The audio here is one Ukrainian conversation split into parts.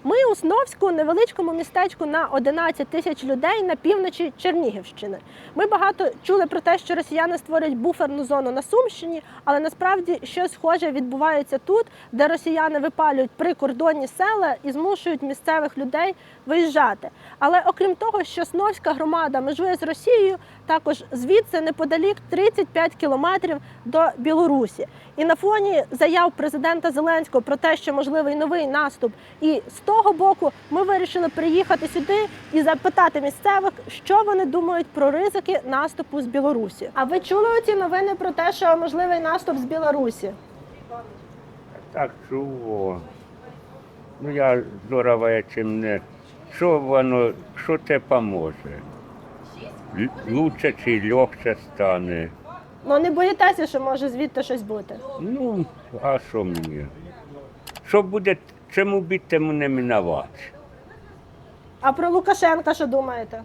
Ми у Сновську, невеличкому містечку на 11 тисяч людей на півночі Чернігівщини. Ми багато чули про те, що росіяни створюють буферну зону на Сумщині, але насправді щось схоже відбувається тут, де росіяни випалюють прикордонні села і змушують місцевих людей виїжджати. Але окрім того, що Сновська громада межує з Росією, також звідси неподалік 35 кілометрів до Білорусі. І на фоні заяв президента Зеленського про те, що можливий новий наступ, і з того боку ми вирішили приїхати сюди і запитати місцевих, що вони думають про ризики наступу з Білорусі. А ви чули оці новини про те, що можливий наступ з Білорусі? Так чув. Ну я здорово, чим не. Що це поможе? Лучше чи легше стане? Ну не боїтеся, що може звідти щось бути? Ну, а що мені? Що буде, чому бути, тому не минувати. А про Лукашенка що думаєте?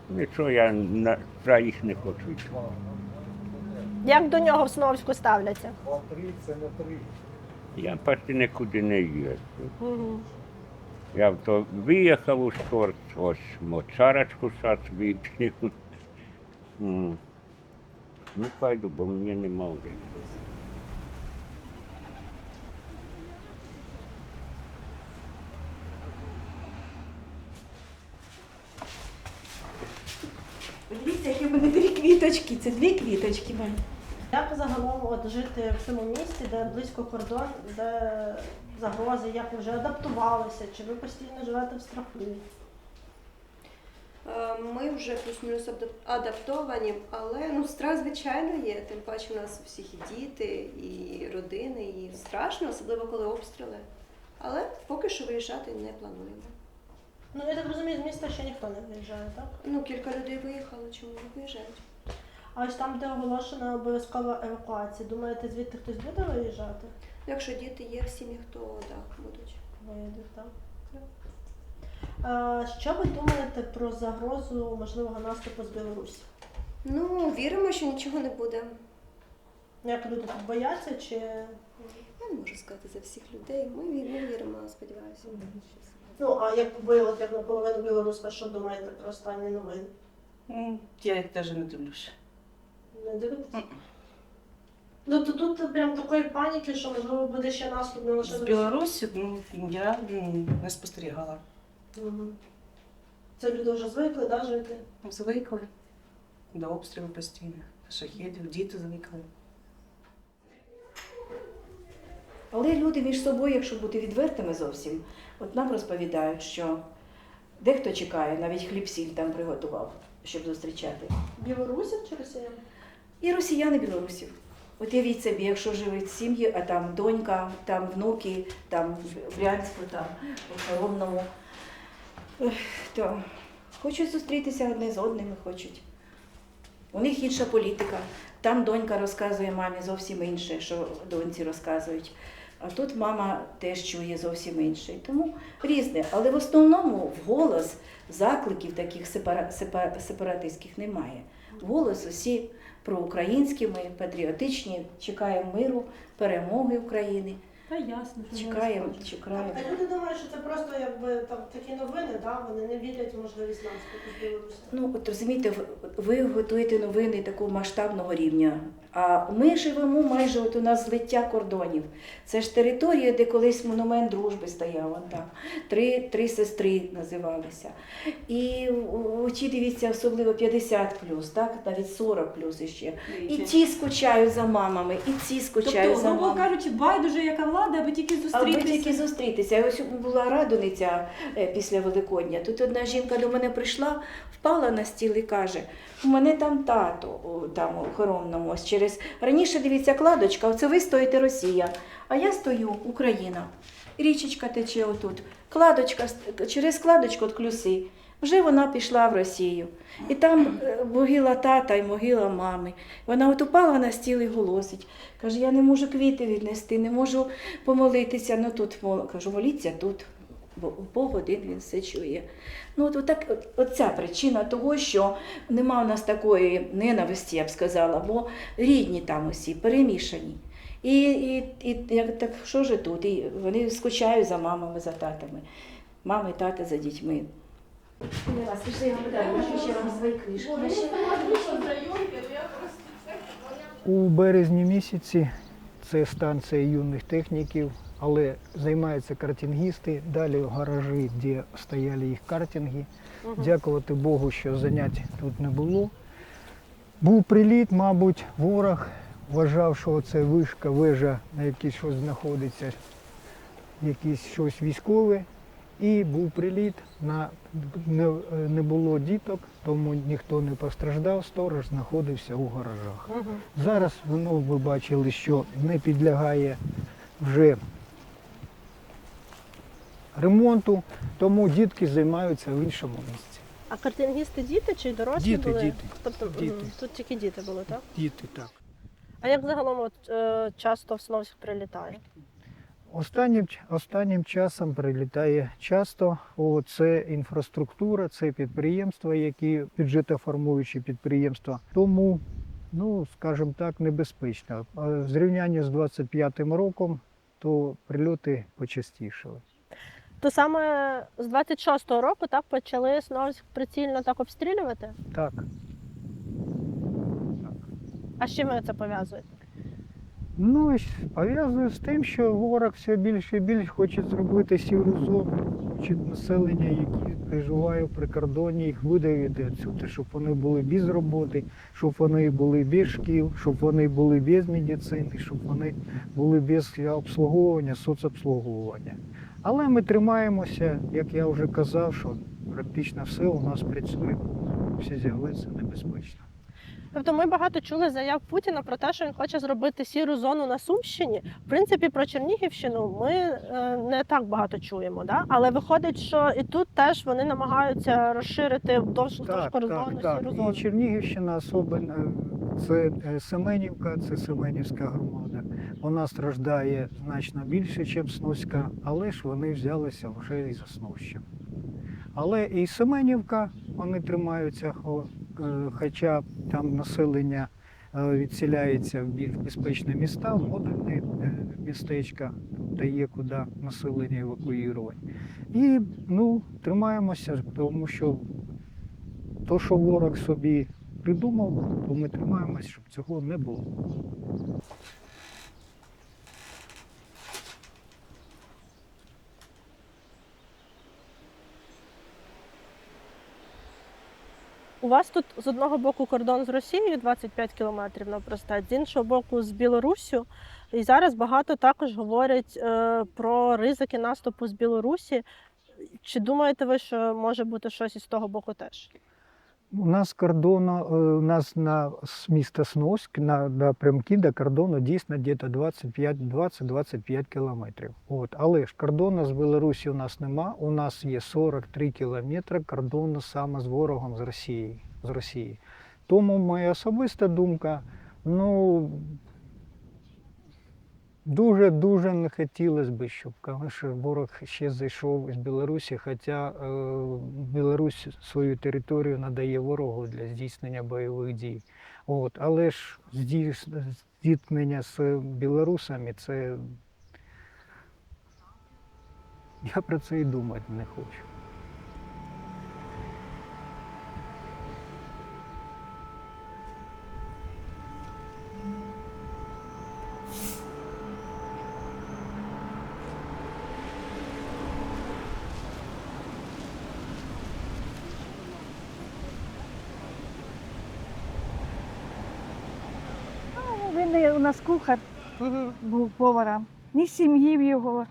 Нічого я про їх не хочу чути. Як до нього в Сновську ставляться? Я почти нікуди не їздив. Я то виїхав у шторт, ось моцарочку зараз вип'ю. Ну, пойду, бо мені нема вже. Дивіться, які в мене дві квіточки. Це дві квіточки в мене. Як загалом от жити в цьому місті, де близько кордон, де загрози, як ви вже адаптувалися, чи ви постійно живете в страху? Ми вже плюс-мінус адаптовані, але страх, звичайно, є. Тим паче у нас у всіх і діти, і родини, і страшно, особливо коли обстріли. Але поки що виїжджати не плануємо. Ну, я так розумію, з міста ще ніхто не виїжджає, так? Кілька людей виїхало, чому не виїжджають? А ось там, де оголошена обов'язкова евакуація, думаєте, звідти хтось буде виїжджати? Якщо діти є в сім'ях, то так, будуть. Виїдуть, так? Що ви думаєте про загрозу можливого наступу з Білорусі? Віримо, що нічого не буде. Як люди тут бояться, чи... Я не можу сказати за всіх людей. Ми віримо, сподіваюся. Ну, а як ви, от як наполовину білоруска, що думаєте про останні новини? Я їх теж не дивлюся. Не дивитесь? Ну, то тут прям такої паніки, що можливо буде ще наступ не лише З Білорусі я не спостерігала. Угу. Це люди вже звикли, да, жити? Звикли до обстрілів постійних, шахедів, діти звикли. Але люди між собою, якщо бути відвертими зовсім, от нам розповідають, що дехто чекає, навіть хліб-сіль там приготував, щоб зустрічати. Білорусів чи росіян? І росіян, і білорусів. От явіть собі, якщо живуть сім'ї, а там донька, там внуки, там в Брянську, там у Холодному, то хочуть зустрітися одне з одними, хочуть. У них інша політика. Там донька розказує мамі зовсім інше, що доньці розказують. А тут мама теж чує зовсім інше. Тому різне. Але в основному вголос закликів таких сепаратистських немає. Вголос усі проукраїнські, ми патріотичні, чекаємо миру, перемоги України. Та ясно. Чекаємо. А люди думають, що це просто якби там такі новини, да? Вони не вірять в можливість наступу з Білорусі. Ну, от розумієте, ви готуєте новини такого масштабного рівня, а ми живемо майже, от у нас злиття кордонів. Це ж територія, де колись монумент дружби стояв, вон там. Три сестри називалися. І ті, дивіться, особливо 50+, так? Навіть 40+ іще. І ті скучають за мамами, і ці скучають за Тобто, мамами. кажучи, байдуже, яка влада, аби тільки зустрітися. Аби тільки зустрітися. Ось була радониця після Великодня. Тут одна жінка до мене прийшла, впала на стіл і каже, у мене там тато, там у Хоромному, ось через... Раніше, дивіться, кладочка, оце ви стоїте Росія, а я стою Україна. Річечка тече отут. Кладочка, через кладочку от Клюси. Вже вона пішла в Росію. І там могила тата і могила мами. Вона от упала на стіл і голосить. Каже, я не можу квіти віднести, не можу помолитися. Ну тут, кажу, моліться тут, бо у Бог один він все чує. Ну от ця причина того, що нема в нас такої ненависті, я б сказала, бо рідні там усі, перемішані. І як так, що ж тут? І вони скучають за мамами, за татами. Мами, тати за дітьми. У березні місяці це станція юних техніків, але займаються картингісти. Далі гаражі, де стояли їх картинги. Дякувати Богу, що занять тут не було. Був приліт, мабуть, ворог вважав, що це вишка, вежа, на якій щось знаходиться, якесь щось військове. І був приліт, не було діток, тому ніхто не постраждав, сторож знаходився у гаражах. Зараз ви бачили, що не підлягає вже ремонту, тому дітки займаються в іншому місці. А картингісти діти чи дорослі були? Діти. Тобто Діти. Тут тільки діти були, так? Діти, так. А як загалом часто в Сновськ прилітає? Останнім часом прилітає часто. Це інфраструктура, це підприємства, які бюджетоформуючі підприємства. Тому, скажімо так, небезпечно. В зрівнянні з 25-м роком, то прильоти почастішали. То саме з 26-го року так почали Сновськ прицільно так обстрілювати? Так. А з чим ви це пов'язуєте? Пов'язую з тим, що ворог все більше і більше хоче зробити сіру зону, хоче населення, яке проживає в прикордонні, їх видавити відсюди, щоб вони були без роботи, щоб вони були без шкіл, щоб вони були без медицини, щоб вони були без обслуговування, соцобслуговування. Але ми тримаємося, як я вже казав, що практично все у нас працює, всі з'являються небезпечно. Тобто ми багато чули заяв Путіна про те, що він хоче зробити сіру зону на Сумщині. В принципі, про Чернігівщину ми не так багато чуємо, да? Але виходить, що і тут теж вони намагаються розширити вдовж кордону сіру зону. І Чернігівщина особливо, це Семенівка, це Семенівська громада. Вона страждає значно більше, ніж Сновська, але ж вони взялися вже і за Сновщину. Але і Семенівка, вони тримаються, хоча там населення відселяється в більш безпечні міста, модульні містечка, де є куди населення евакуювати. І тримаємося, тому що то, що ворог собі придумав, то ми тримаємося, щоб цього не було. У вас тут з одного боку кордон з Росією 25 кілометрів навпростець, з іншого боку з Білоруссю. І зараз багато також говорять про ризики наступу з Білорусі. Чи думаєте ви, що може бути щось із того боку теж? У нас з міста Сновськ напрямки до кордону дійсно десь 20-25 кілометрів. Але ж кордону з Білорусі у нас нема. У нас є 43 кілометри кордону саме з ворогом з Росії. Тому моя особиста думка, дуже не хотілося б, щоб ворог ще зайшов із Білорусі, хоча Білорусь свою територію надає ворогу для здійснення бойових дій. Але ж зіткнення з білорусами, це я про це і думати не хочу. Він у нас кухар був поваром, ні сім'ї в його.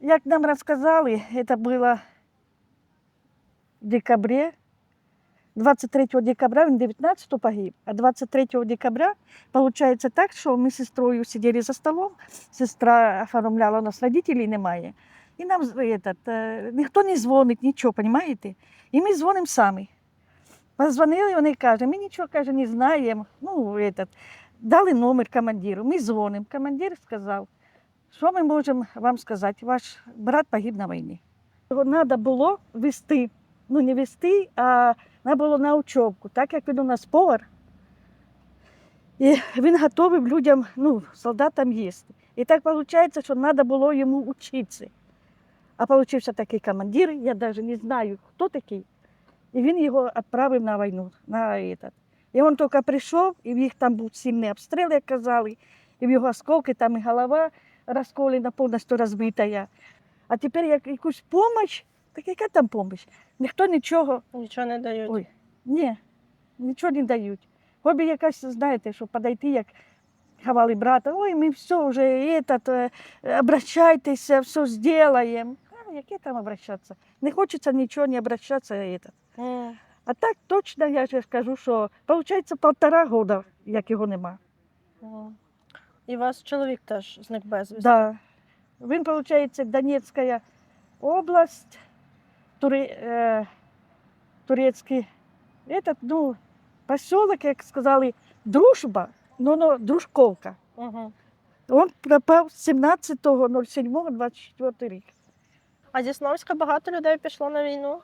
Як нам розказали, це було в декабрі. 23 декабря він 19-го погиб, а 23 декабря виходить так, що ми з сестрою сиділи за столом, сестра оформляла, у нас родителей немає. І нам ніхто не дзвонить, нічого, розумієте? І ми дзвонимо самі. Позвонили, вони кажуть, ми нічого не знаємо. Дали номер командиру, ми дзвонимо. Командир сказав, що ми можемо вам сказати, ваш брат погиб на війні. Його треба було вести, не вести, а треба було на учебку. Так як він у нас повар, І він готовив людям, ну, солдатам їсти. І так виходить, що треба було йому вчитися. А получився такий командир, я навіть не знаю, хто такий. І він його відправив на війну, на этот. І він тільки прийшов, і в їх там був сильний обстріл, як казали, і в його осколки, там і голова розколена, повністю розбита. А тепер як якусь допомогу, так яка там допомога? Ніхто нічого, Нічого не дають. ой, ні, нічого не дають. Хобі якась, знаєте, що подойти, як ховали брата, ой, ми все вже, этот, обращайтеся, все зробимо. А яке там обращатися? Не хочеться нічого не обращатися. Этот. М. А так точно я ж скажу, що виходить 1,5 року, як його нема. М. І ваш чоловік теж зник безвісти. Да. Він, виходить, Донецька область, турецький, этот, ну, поселок, як сказали, Дружба, ну, Дружковка. Угу. Він пропав 17.07.24 рік. А зі Сновська багато людей пішло на війну?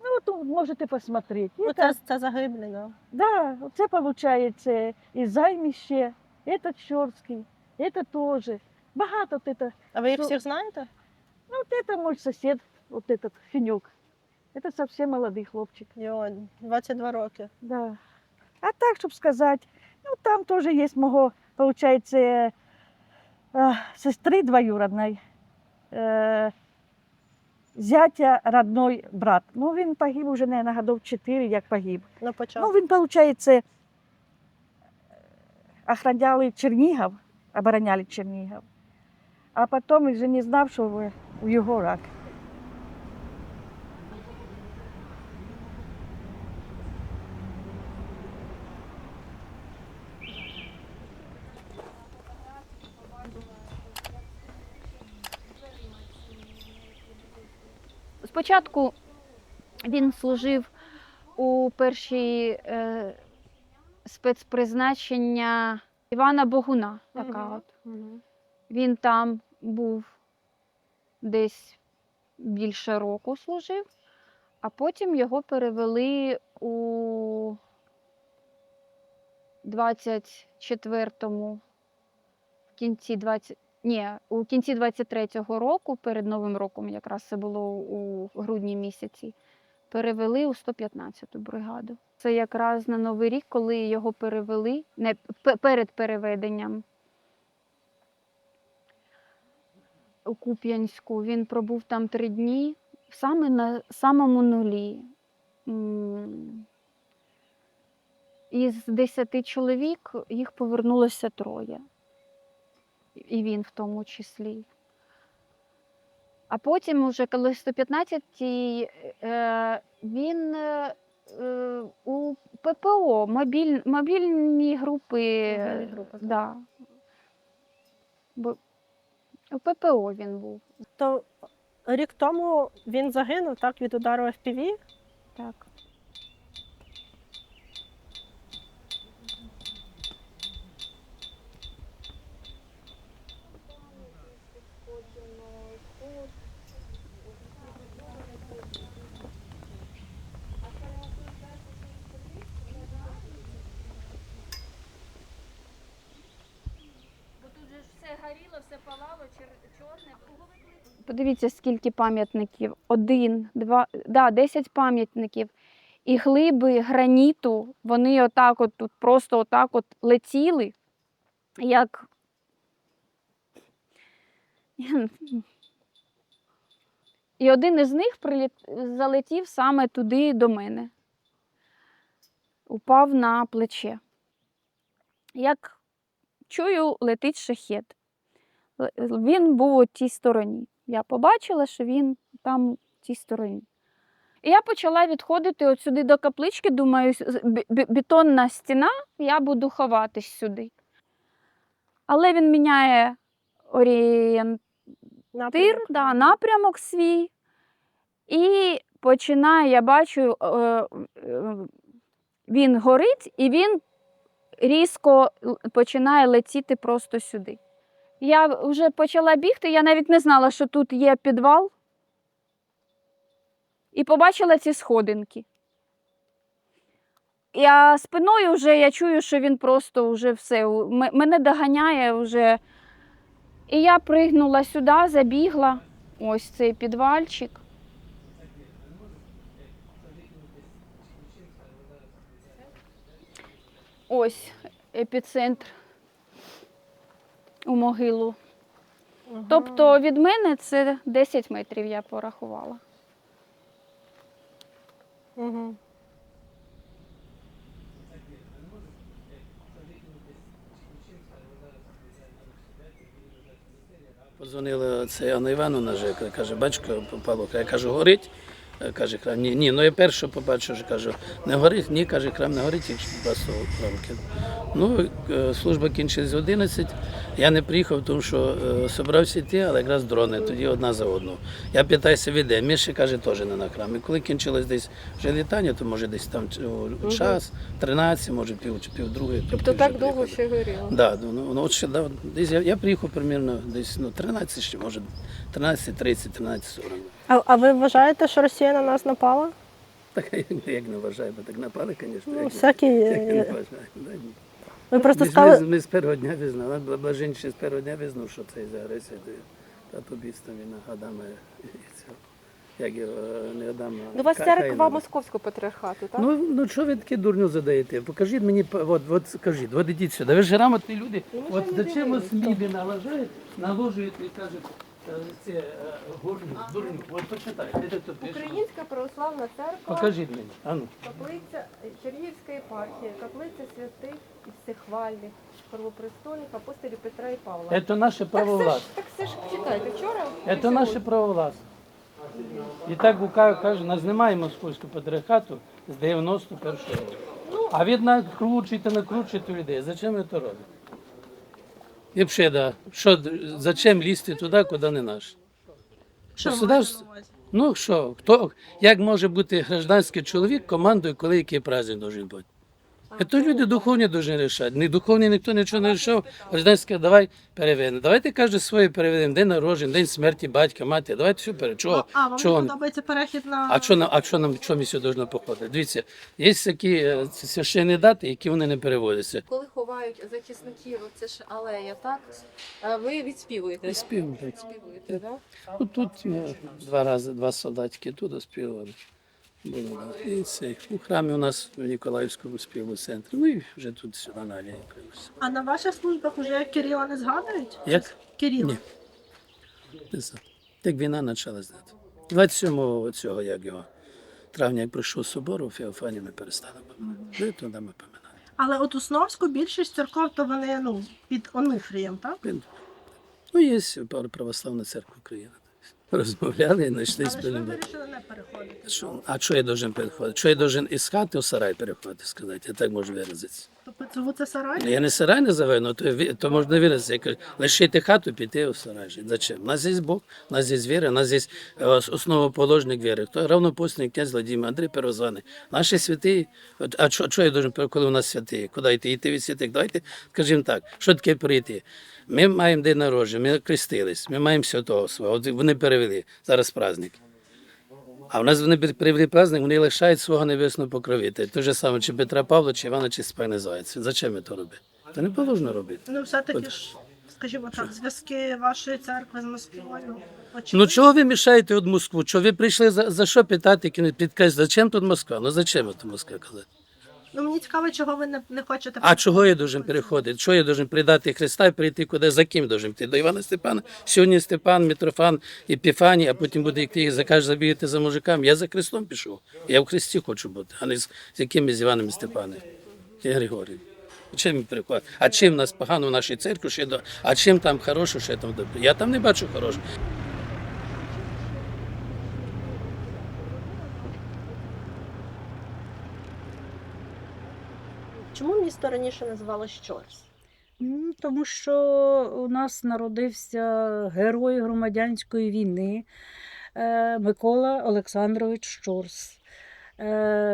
Ну, тут можете посмотреть. Ну, це загиблі, да. Да, це виходить і Займіще, це Чорський, це теж. Багато от это. А ви їх Ну, всіх знаєте? Ну, вот это мой сосед, вот этот Финюк. Это совсем молодой хлопчик. Йо, 22 роки. Да. А так, чтобы сказать, ну, там тоже есть мого, получается, сестры двоюродной, зятя родной брат. Ну, він погиб уже, наверное, годов 4, як погиб. На Ну, початку. він, получается, охраняли Чернігів, обороняли Чернігів. А потім вже не знав, що у його рак. Спочатку він служив у першій спецпризначення Івана Богуна. Така Мгм. от. Мгм. Він там був десь більше року служив, а потім його перевели у 24-му, у кінці 23-го року, перед Новим роком, якраз це було у грудні місяці, перевели у 115-ту бригаду. Це якраз на Новий рік, коли його перевели, не перед переведенням у Куп'янську. Він пробув там 3 дні, саме на самому нулі. Із 10 чоловік їх повернулося 3. І він в тому числі. А потім, уже коли 115-й, він у ППО, мобільні групи. Мобільні групи, так. Да. У ППО він був. То рік тому він загинув, так, від удару FPV. Так. Подивіться, скільки пам'ятників. 1, 2, 10 пам'ятників. І глиби граніту, вони отак от тут просто отак от летіли, як... І один із них залетів саме туди до мене. Упав на плече. Як чую, летить шахед. Він був у тій стороні. Я побачила, що він там у тій стороні. І я почала відходити от сюди до каплички, думаю, бетонна стіна, я буду ховатись сюди. Але він міняє напрямок свій і починає, я бачу, він горить і він різко починає летіти просто сюди. Я вже почала бігти, я навіть не знала, що тут є підвал. І побачила ці сходинки. Я спиною вже я чую, що він просто вже все, мене доганяє вже. І я пригнула сюди, забігла, ось цей підвальчик. Ось епіцентр у могилу. Тобто від мене це 10 метрів я порахувала. Угу. Позвонила це Анна Івановна, каже, батько Павло, я кажу, горить? Каже, храм, ні, ну я перше побачив, що кажу, не горить, ні, каже, храм не горить, якщо просто рамки. Ну, служба кінчилась в 11, я не приїхав, тому що собрався йти, але якраз дрони, тоді одна за одну. Я питаюся, віде, Міша каже, теж не на храм. І коли кінчилось десь вже літання, то може десь там час, 13, може півдругої. Тобто так довго ще горіло? Так, от ще, десь я приїхав примерно десь 13, ще, може 13:30, 13:40. А ви вважаєте, що Росія на нас напала? Так, як не вважаю, бо так напали, звісно. Ну, всякі... Як не вважаю. Ви просто сказали... Ми з першого дня визнали, Блажин ще з першого дня визнав, що це за агресія, та побійство він Адама і цього. Як його не Адама, У вас Каїна. церква Московського патріархату, так? Ну що ви таке дурню задаєте? Покажіть мені, от скажіть, от ідіть сюди. Ви ж грамотні люди. От зачем ви сліди наложуєте і кажуть, це дурню. От почитайте. Українська православна церква, Покажіть мені. Ану. каплиця Чернігівська єпархія, каплиця святих і всехвальних, первопрестольних апостолів Петра і Павла. Це наше право власне. Так все ж читайте, вчора Це наше право власне. І так Букаю каже, нас немає московського патріархату з 91-го року. А ви накручуєте людей. Зачем ви це робите? І взагалі, да. Зачем лізти туди, куди не наш? Ну що, як може бути гражданський чоловік командою, коли який праздник має бути? Це люди духовні повинні рішати. Не духовні ніхто нічого не рішав. Гражданський, давай переведемо. Давайте кожен своє переведемо. День народження, день смерті батька, матері. Давайте все переведемо. Чого? Вам подобається перехід на... Що ми сюди повинні походити? Дивіться, є такі священні дати, які вони не переводяться. коли ховають захисників, це ж алея, так? А ви відспівуєте, так? Співають. Відспівуєте, так? Ну, тут два солдатики тут співали. І це, у храмі у нас в Ніколаївському співому центрі. Ну і вже тут сюди на алеї привезли. А на ваших службах вже Кирила не згадують? Як? Кирила. Ні. Не знаю. Як війна почала знати. 27 цього, як його, травня, як прийшов собор, у Феофані ми перестали пам'ятати. Туди ми пам'ятали. Але от у Сновську більшість церков, то вони під Онифрієм, так? Ну, є Православна церква України. Розмовляли і знайшли Але ж ви спільну. вирішили не переходити. А що я должен переходити? Що я должен із хати у сарай переходити, сказати? Я так можу виразитися. Тобто це сарай? Я не сарай називаю, але то можна виразитися. Я кажу, лишити хату, піти у сарай. Зачем? У нас є Бог, у нас є віра, у нас є основоположник віри. Хто равнопостний князь Владимир, Андрій Первозваний. Наші святі, а що я должен, коли у нас святі? Куди йти? Йти від святих? Давайте, скажімо так, що таке прийти? Ми маємо день народження, ми крестились, ми маємо святого свого. От вони перевели, зараз праздник. А в нас вони перевели праздник, вони лишають свого небесного покровителя. Те ж саме, чи Петра Павла, чи Івана, чи Степана Зайця. Зачем це робити? Це не положено робити. Ну, все-таки ж, скажімо так, зв'язки вашої церкви з Москвою. Ну чого ви мішаєте від Москву? Чого ви прийшли за що питати, підкреслити, зачем тут Москва? Ну зачем тут Москва казати? Ну, мені цікаво, чого ви не хочете... А чого я должен переходити? Чого я должен придати Христа і прийти куди? За ким должен йти? До Івана Степана? Сьогодні Степан, Митрофан, Епіфаній, а потім буде йти, закаже забігати за мужиками. Я за Христом пішов. Я в Христі хочу бути, а не з якимось Іваном і Степаном і Григорієм. Чим ми переходимо? А чим нас погано в нашій церкві? А чим там хороше, що там добре? Я там не бачу хорошого. Чому місто раніше називалось Щорс? Тому що у нас народився герой громадянської війни Микола Олександрович Щорс.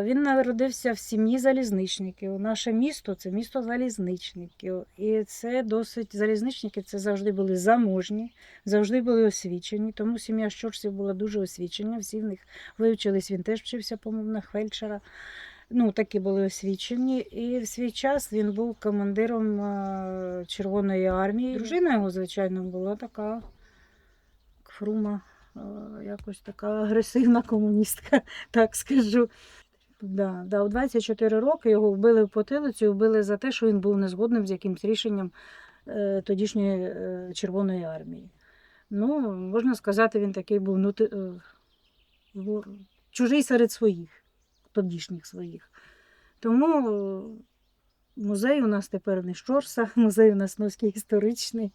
Він народився в сім'ї залізничників. Наше місто – це місто залізничників. І це досить, залізничники це завжди були заможні, завжди були освічені. Тому сім'я Щорсів була дуже освічена, всі в них вивчились, він теж вчився, по-моєму, на фельдшера. Ну, такі були освічені. І в свій час він був командиром Червоної армії. Дружина його, звичайно, була така Фрума, якось така агресивна комуністка, так скажу. Да, у 24 роки його вбили в потилицю, і вбили за те, що він був незгодним з якимось рішенням тодішньої Червоної армії. Ну, можна сказати, він такий був чужий серед своїх, тодішніх своїх. Тому музей у нас тепер не Щорса, музей у нас Сновський історичний.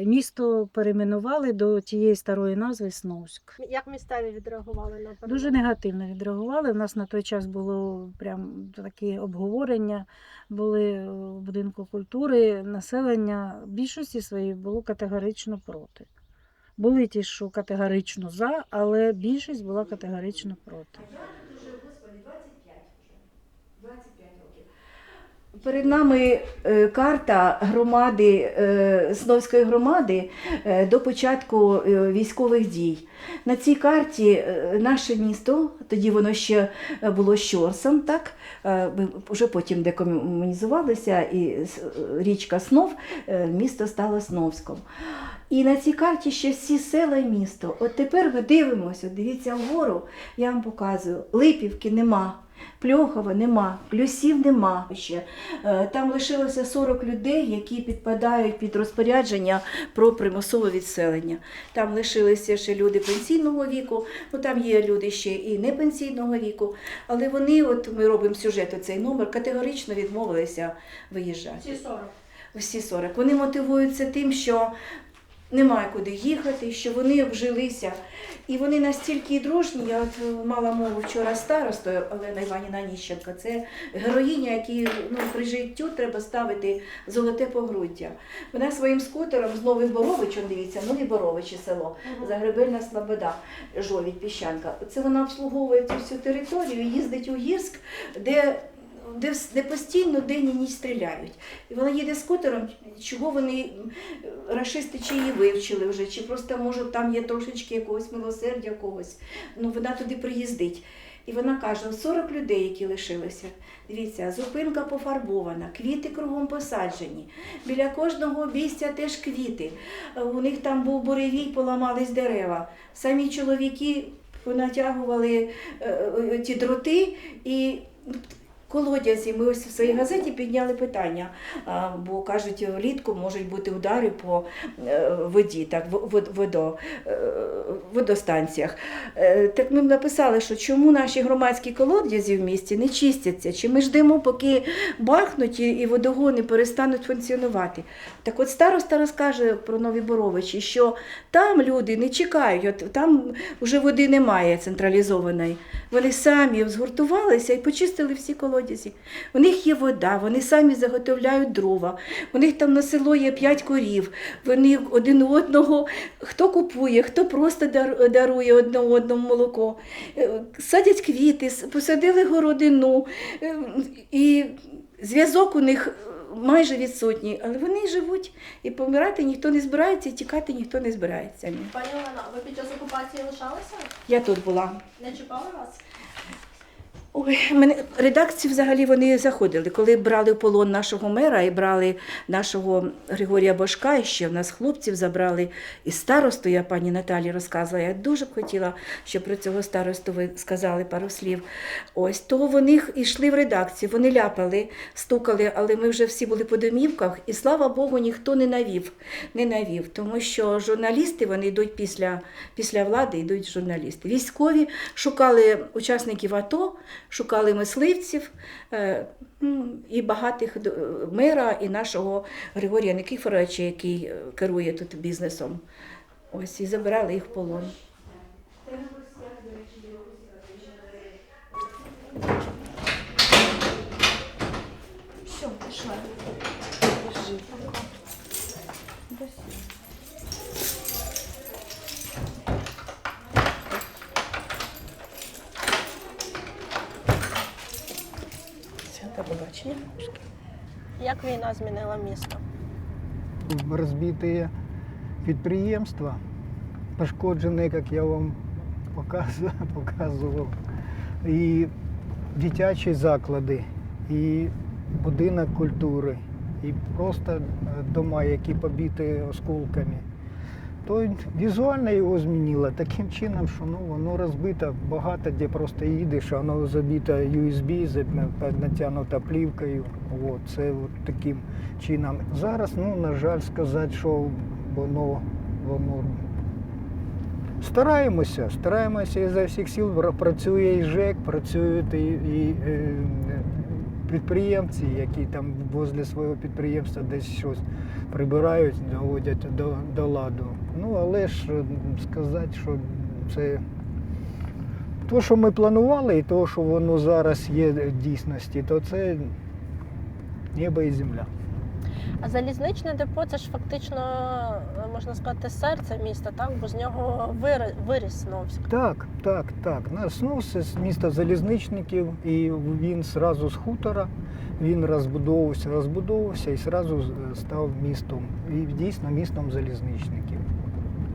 Місто перейменували до тієї старої назви Сновськ. Як місцеві відреагували на перейменування? Дуже негативно відреагували. У нас на той час було прям такі обговорення, були в будинку культури, населення в більшості своїй було категорично проти. Були ті, що категорично за, але більшість була категорично проти. Перед нами карта громади, Сновської громади до початку військових дій. На цій карті наше місто, тоді воно ще було Щорсом, так? Ми вже потім декомунізувалися, і річка Снов, місто стало Сновськом. І на цій карті ще всі села і місто. От тепер ми дивимося, дивіться вгору, я вам показую, Липівки нема. Пльохова нема, Плюсів нема ще. Там лишилося 40 людей, які підпадають під розпорядження про примусове відселення. Там лишилися ще люди пенсійного віку, ну там є люди ще і не пенсійного віку, але вони, от ми робимо сюжет, цей номер, категорично відмовилися виїжджати. Всі 40? Всі 40. Вони мотивуються тим, що немає куди їхати, що вони обжилися. І вони настільки дружні, я от мала мову вчора з старостою Олена Іванівна Ніщенко, це героїня, якій при життю треба ставити золоте погруддя. Вона своїм скутером з Нових Борович, дивіться, Нові Боровичі село, Загребельна Слобода, Жовідь, Піщанка. Це вона обслуговує цю всю територію, їздить у Гірськ, де постійно день і ніч стріляють. І вона їде скутером, чого вони, рашисти, чи її вивчили вже, чи просто, може, там є трошечки якогось милосердя когось. Ну, вона туди приїздить. І вона каже, 40 людей, які лишилися. Дивіться, зупинка пофарбована, квіти кругом посаджені. Біля кожного обійстя теж квіти. У них там був буревій, поламались дерева. Самі чоловіки понатягували ті дроти і колодязі. Ми ось в своїй газеті підняли питання, бо, кажуть, влітку можуть бути удари по воді, так, водостанціях. Так ми написали, що чому наші громадські колодязі в місті не чистяться, чи ми ждемо, поки бахнуть і водогони перестануть функціонувати. Так от староста розкаже про Нові Боровичі, що там люди не чекають, от там вже води немає централізованої. Вони самі згуртувалися і почистили всі колодязі. У них є вода, вони самі заготовляють дрова, у них там на село є 5 корів, вони один одного, хто купує, хто просто дарує одному молоко. Садять квіти, посадили городину, і зв'язок у них майже відсутній, але вони живуть, і помирати ніхто не збирається, і тікати ніхто не збирається. Пані Олена, ви під час окупації лишалися? Я тут була. Не чіпали вас? Ой, редакції взагалі вони заходили. Коли брали в полон нашого мера і брали нашого Григорія Бошка, і ще в нас хлопців забрали із старосту, я пані Наталі розказувала, я дуже б хотіла, щоб про цього старосту ви сказали пару слів. Ось, то вони йшли в редакцію, вони ляпали, стукали, але ми вже всі були по домівках, і слава Богу, ніхто не навів, тому що журналісти, вони йдуть після влади, йдуть журналісти. Військові шукали учасників АТО, шукали мисливців і багатих мера, і нашого Григорія Никифоровича, який керує тут бізнесом. Ось, і забирали їх в полон. Все, пішла. Побачення. Як війна змінила місто? Розбиті підприємства, пошкоджені, як я вам показував. І дитячі заклади, і будинок культури, і просто дома, які побиті осколками, то візуально його змінило таким чином, що воно розбито багато, де просто їдеш, а воно забито USB, натягнуто плівкою. Це таким чином. Зараз, на жаль, сказати, що воно стараємося ізо всіх сил, працює і ЖЕК, працюють і підприємці, які там возле свого підприємства десь щось прибирають, доводять до ладу. Але ж сказати, що це те, що ми планували, і те, що воно зараз є в дійсності, то це небо і земля. А залізничне депо – це ж фактично, можна сказати, серце міста, так? Бо з нього виріс Сновськ. Так. Наш Сновськ – це місто залізничників, і він одразу з хутора, він розбудовувався і одразу став містом, і дійсно містом залізничників.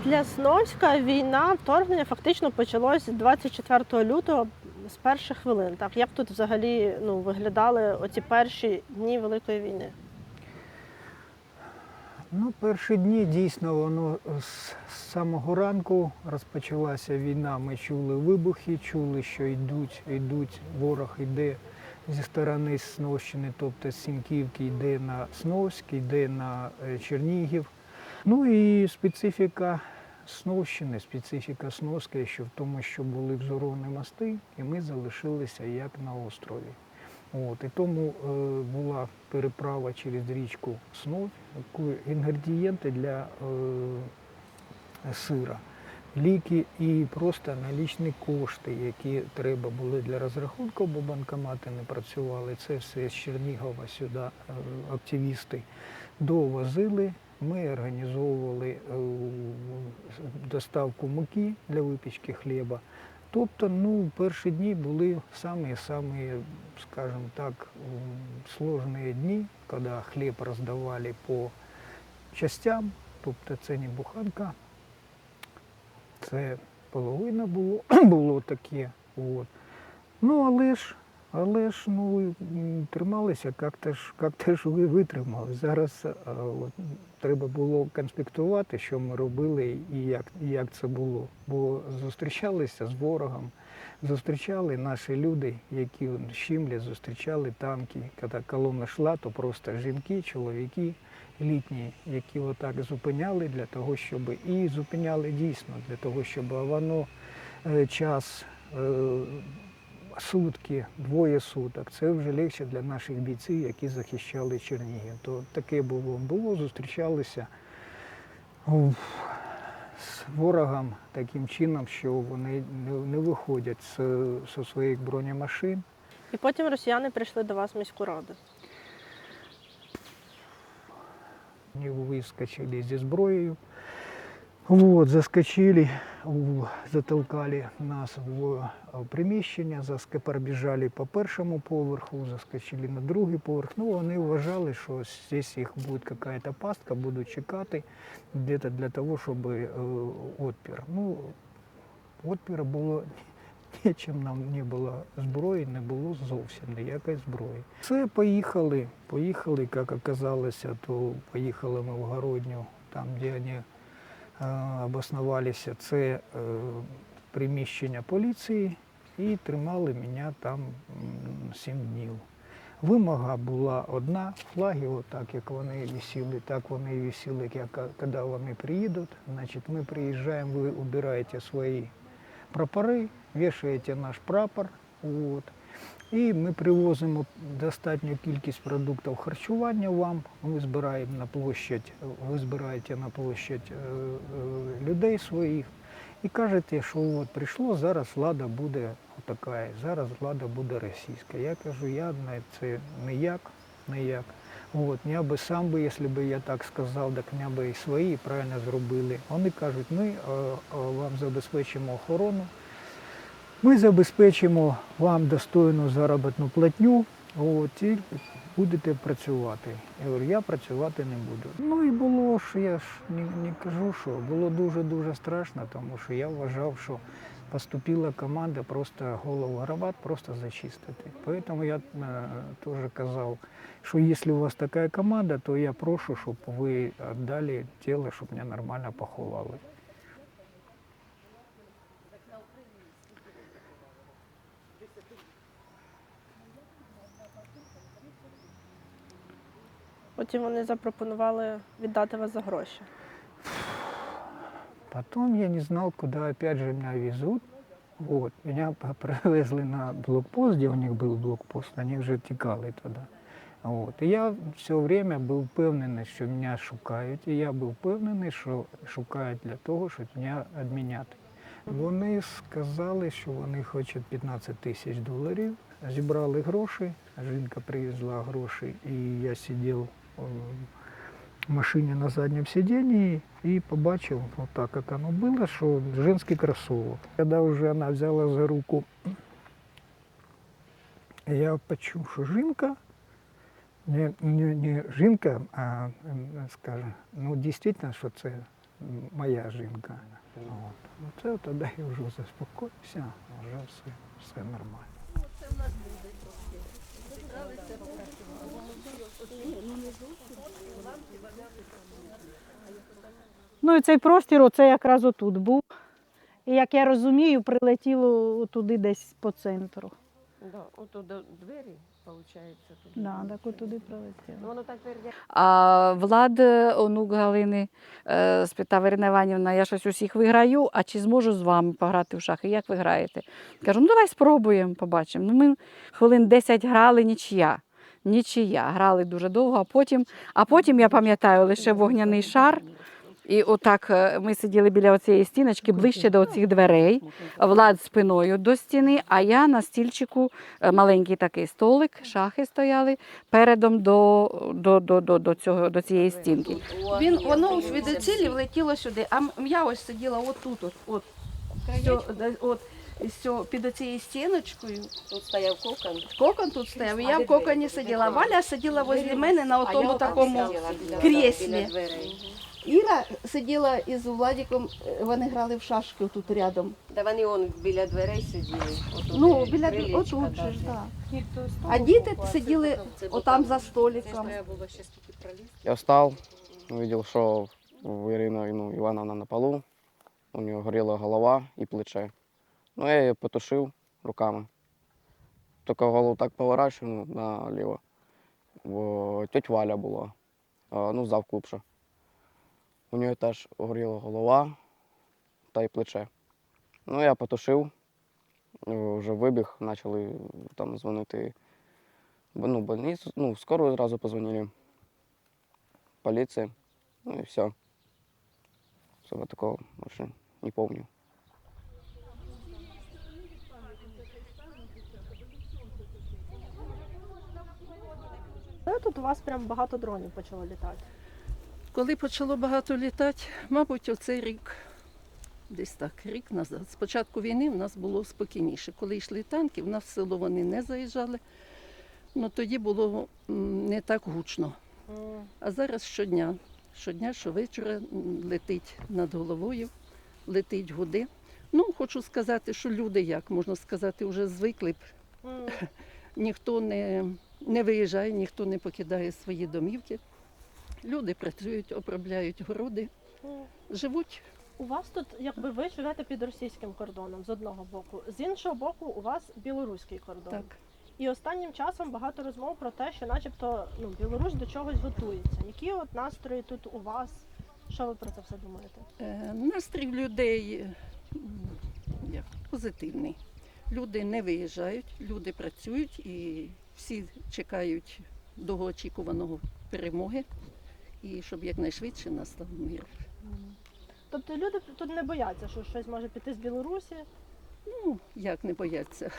Для Сновська війна, вторгнення фактично почалось 24 лютого з перших хвилин. Так? Як тут взагалі виглядали оці перші дні Великої війни? Перші дні дійсно воно з самого ранку розпочалася війна. Ми чули вибухи, чули, що йдуть, ворог йде зі сторони Сновщини, тобто з Сіньківки йде на Сновськ, йде на Чернігів. І специфіка Сновщини, специфіка Сновська, що в тому, що були взорвані мости, і ми залишилися як на острові. І тому була переправа через річку Сновь, інгредієнти для сира, ліки і просто налічні кошти, які треба були для розрахунку, бо банкомати не працювали. Це все з Чернігова сюди активісти довозили. Ми організовували доставку муки для випічки хліба. Тобто, перші дні були самі, скажімо так, сложні дні, коли хліб роздавали по частям, тобто це не буханка, це половина було таке. Але ж трималися, як-то ж витримали. Зараз треба було конспектувати, що ми робили і як це було. Бо зустрічалися з ворогом, зустрічали наші люди, які в Щимлі, зустрічали танки. Коли колона йшла, то просто жінки, чоловіки літні, які отак зупиняли для того, щоб і зупиняли дійсно, для того, щоб воно час сутки, двоє суток. Це вже легше для наших бійців, які захищали Чернігів. То таке було, зустрічалися з ворогом таким чином, що вони не виходять зі своїх бронемашин. І потім росіяни прийшли до вас в міську раду. Вони вискочили зі зброєю. Заскочили, затолкали нас в приміщення, пробіжали по першому поверху, заскочили на другий поверх. Вони вважали, що здесь їх буде якась пастка, будуть чекати для того, щоб відпір. Відпір було нічим, нам не було зброї, не було зовсім ніякої зброї. Це поїхали, як оказалося, то поїхали ми в Городню, там, де вони обоснувалися, це приміщення поліції, і тримали мене там 7 днів. Вимога була одна, флаги, отак, як вони висіли, так вони і висіли, коли вони приїдуть. Значить, ми приїжджаємо, ви убираєте свої прапори, вішаєте наш прапор, і ми привозимо достатню кількість продуктів харчування вам, ми збираємо на площадь, ви збираєте на площадь людей своїх і кажете, що прийшло, зараз влада буде така, зараз влада буде російська. Я кажу, я на це ніяк. Я би сам, якщо б я так сказав, так мене би і свої правильно зробили. Вони кажуть, ми вам забезпечимо охорону, ми забезпечимо вам достойну заробітну платню, і будете працювати. Я говорю, я працювати не буду. І було, що я ж не кажу, що було дуже-дуже страшно, тому що я вважав, що поступила команда просто голову Арабат просто зачистити. Поэтому я теж казав, що якщо у вас така команда, то я прошу, щоб ви віддали тіло, щоб мене нормально поховали. Потім вони запропонували віддати вас за гроші. Потом я не знал, куда опять же меня везут. Вот. Меня привезли на блокпост, где у них был блокпост, они вже тікали туди. Вот. І я все время був впевнений, що мене шукають, і я був впевнений, що шукають для того, щоб мене відміняти. Вони сказали, що вони хочуть $15 тисяч. Зібрали гроші, жінка привезла гроші, і я сидів в машине на заднем сиденье и побачил, вот так как оно было, что женский кроссовок. Когда уже она взяла за руку, я почув, що жінка, не жінка, а, скажем, ну дійсно, що це моя жінка. От. Це тоді я вже заспокоївся, вже все нормально. Ну і цей простір оце якраз отут був. І як я розумію, прилетіло туди десь по центру. Да, ото до двері, виходить, тут. Да, так отуди прилетіло. Ну, воно так твердя. А Влад, онук Галини, спитав: Ірина Іванівна, я щось усіх виграю, а чи зможу з вами пограти в шахи? Як ви граєте? Кажу, ну давай спробуємо, побачимо. Ну, ми хвилин 10 грали, нічия. Грали дуже довго, а потім я пам'ятаю, лише вогняний шар. І отак ми сиділи біля цієї стіночки, ближче до цих дверей, Влад спиною до стіни, а я на стільчику, маленький такий столик, шахи стояли передом до цієї стінки. Воно від цілі влетіло сюди, а я ось сиділа отут, під цією стіночкою. Тут стояв кокон. Кокон тут стояв, і я в коконі сиділа. Валя сиділа возле мене на тому такому кріслі. Іра сиділа із Владиком, вони грали в шашки тут рядом. Та вони біля дверей сиділи. Ну, біля отут же ж, так. А діти сиділи отам за столиком. Я встал, увидел, что Ирина Ивановна на полу, у нее горела голова и плече. Ну, я ее потушил руками. Только голову так поворачиваю налево. Тетя Валя была, завклубша. У нее теж горіла голова та й плече. Ну, я потушив, вже вибіг, почали там дзвонити больницю, скоро одразу позвонили. Поліція, і все. Всього такого більше не пам'ятаю. Тут у вас прям багато дронів почало літати. Коли почало багато літати, мабуть, оцей рік, десь так, рік назад. З початку війни в нас було спокійніше. Коли йшли танки, в нас в село вони не заїжджали, тоді було не так гучно. А зараз щодня, щовечора летить над головою, летить гуди. Хочу сказати, що люди, можна сказати, вже звикли б. Ніхто не виїжджає, ніхто не покидає свої домівки. Люди працюють, обробляють городи, живуть. У вас тут, якби ви живете під російським кордоном з одного боку, з іншого боку у вас білоруський кордон. Так. І останнім часом багато розмов про те, що начебто Білорусь до чогось готується. Які от настрої тут у вас? Що ви про це все думаєте? Настрій людей позитивний. Люди не виїжджають, люди працюють і всі чекають довгоочікуваного перемоги. І щоб якнайшвидше настав мир. Тобто люди тут не бояться, що щось може піти з Білорусі? Як не бояться?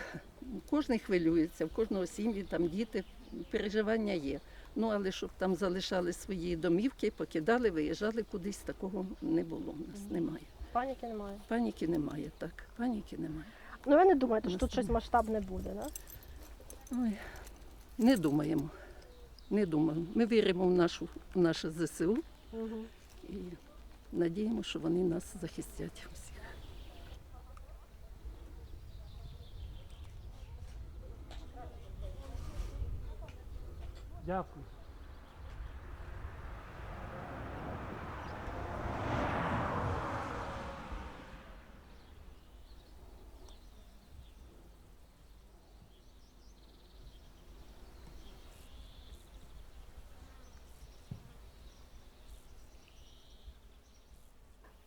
Кожен хвилюється, в кожного сім'ї, там діти, переживання є. Але щоб там залишали свої домівки, покидали, виїжджали кудись, такого не було в нас, немає. Паніки немає? Паніки немає, так, паніки немає. Ви не думаєте, що тут щось масштабне буде, так? Ой, не думаємо. Не думаю. Ми віримо в наше ЗСУ і надіємо, що вони нас захистять всіх. Дякую.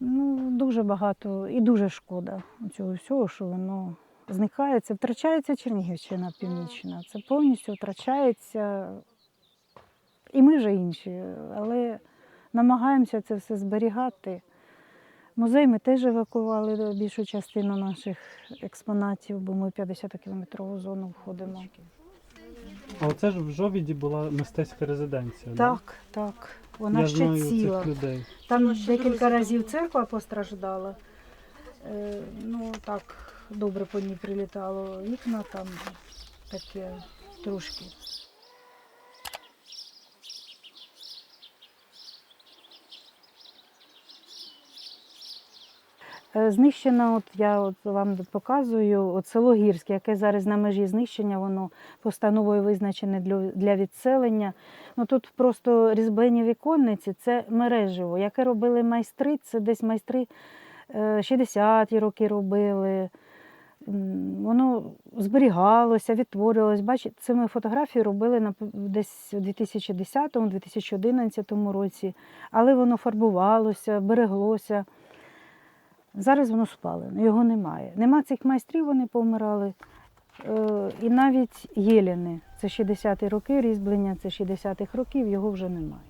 Ну, дуже багато і дуже шкода цього всього, що воно зникає. Це втрачається Чернігівщина північна. Це повністю втрачається. І ми вже інші, але намагаємося це все зберігати. Музей ми теж евакували більшу частину наших експонатів, бо ми в 50-кілометрову зону входимо. А оце ж в Жовіді була мистецька резиденція, Так, так. Вона Я ще знаю ціла. цих людей. Там декілька разів церква постраждала. Ну так, добре по ній прилітало. Вікна там таке трошки. Знищено, я вам показую, село Гірське, яке зараз на межі знищення, воно постановою визначене для відселення. Ну, тут просто різьблені віконниці, це мережево, яке робили майстри, це десь майстри 60-ті роки робили. Воно зберігалося, відтворювалося. Бачите, це ми фотографії робили десь у 2010-2011 році, але воно фарбувалося, береглося. Зараз воно спалено, його немає. Нема цих майстрів, вони повмирали. І навіть єліни, це 60-ті роки різьблення, це 60-х років, його вже немає.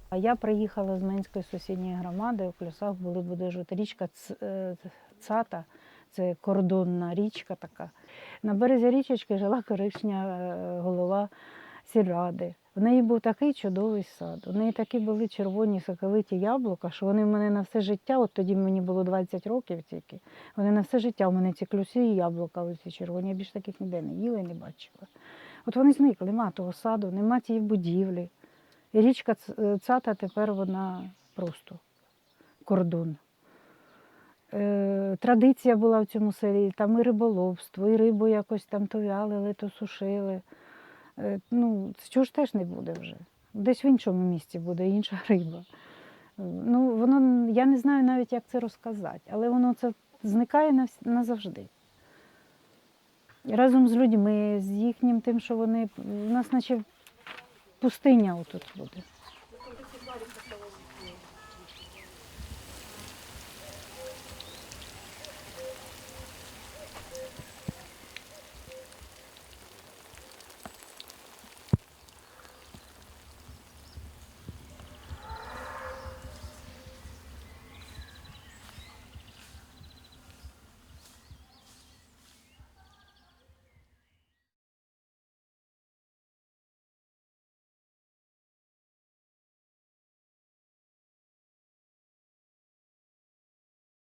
А я приїхала з Менської сусідньої громади, у Клюсах буде жити річка Цата. Це кордонна річка така. На березі річечки жила коричня голова сільради. В неї був такий чудовий сад. У неї такі були червоні соковиті яблука, що вони в мене на все життя, от тоді мені було 20 років тільки, вони на все життя у мене ці клюси і яблука, оці червоні, я більше таких ніде не їла і не бачила. От вони зникли, нема того саду, нема тієї будівлі. І річка Цата тепер вона просто кордон. Традиція була в цьому селі, там і риболовство, і рибу якось там то вялили, то сушили. Ну, цього ж теж не буде вже. Десь в іншому місці буде інша риба. Ну, воно, я не знаю навіть, як це розказати, але воно це зникає назавжди. Разом з людьми, з їхнім тим, що вони, у нас наче пустиня отут буде.